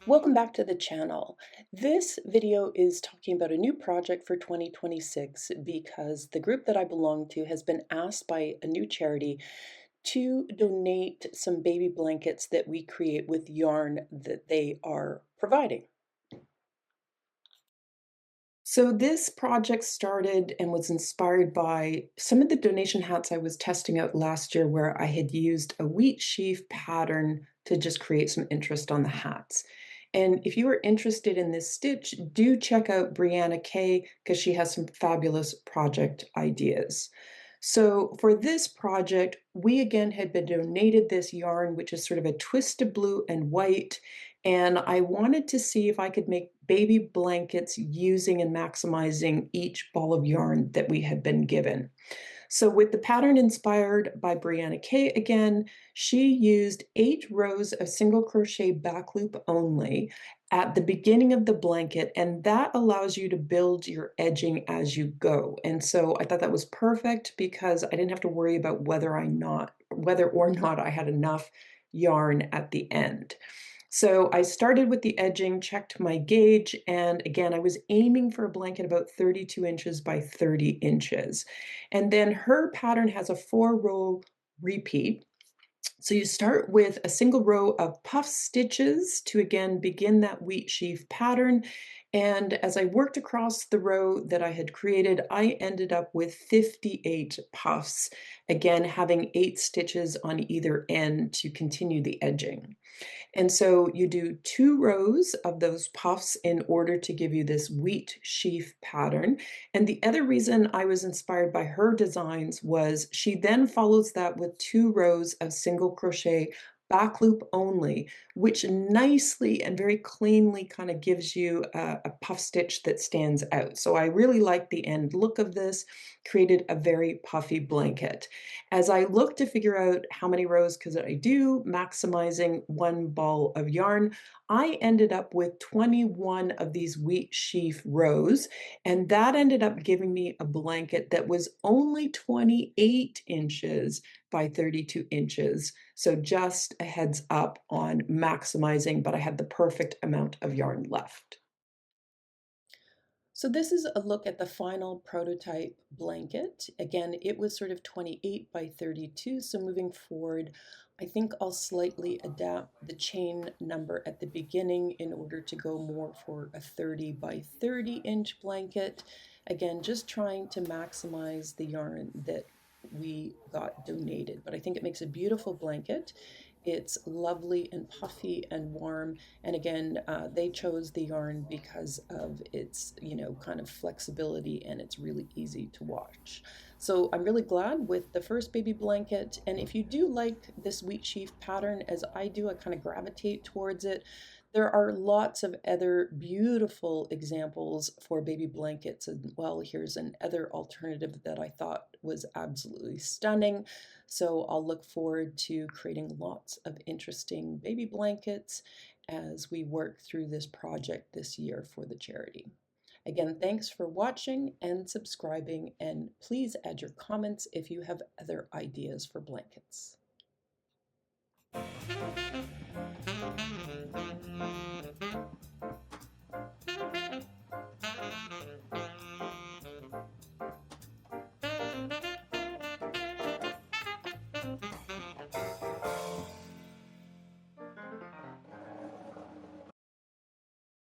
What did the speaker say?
Welcome back to the channel. This video is talking about a new project for 2026 because the group that I belong to has been asked by a new charity to donate some baby blankets that we create with yarn that they are providing. So this project started and was inspired by some of the donation hats I was testing out last year where I had used a wheat sheaf pattern to just create some interest on the hats. And if you are interested in this stitch, do check out Brand.re because she has some fabulous project ideas. So for this project, we again had been donated this yarn, which is sort of a twisted blue and white, and I wanted to see if I could make baby blankets using and maximizing each ball of yarn that we had been given. So with the pattern inspired by Brianna Kay again, she used 8 rows of single crochet back loop only at the beginning of the blanket, and that allows you to build your edging as you go. And so I thought that was perfect because I didn't have to worry about whether or not I had enough yarn at the end. So I started with the edging, checked my gauge, and again, I was aiming for a blanket about 32 inches by 30 inches. And then her pattern has a 4-row repeat. So you start with a single row of puff stitches to again begin that wheat sheaf pattern. And as I worked across the row that I had created, I ended up with 58 puffs, again having 8 stitches on either end to continue the edging. And so you do 2 rows of those puffs in order to give you this wheat sheaf pattern. And the other reason I was inspired by her designs was she then follows that with 2 rows of single crochet back loop only, which nicely and very cleanly kind of gives you a puff stitch that stands out. So I really like the end look of this, created a very puffy blanket. As I look to figure out how many rows, because I do maximizing one ball of yarn, I ended up with 21 of these wheat sheaf rows, and that ended up giving me a blanket that was only 28 inches by 32 inches. So just a heads up on maximizing, but I had the perfect amount of yarn left. So this is a look at the final prototype blanket. Again, it was sort of 28 by 32. So moving forward, I think I'll slightly adapt the chain number at the beginning in order to go more for a 30 by 30 inch blanket. Again, just trying to maximize the yarn that we got donated, but I think it makes a beautiful blanket. It's lovely and puffy and warm. And again, they chose the yarn because of its, kind of flexibility, and it's really easy to wash. So I'm really glad with the first baby blanket. And if you do like this wheat sheaf pattern, as I do, I kind of gravitate towards it. There are lots of other beautiful examples for baby blankets as well. Here's another alternative that I thought was absolutely stunning. So I'll look forward to creating lots of interesting baby blankets as we work through this project this year for the charity. Again, thanks for watching and subscribing, and please add your comments if you have other ideas for blankets.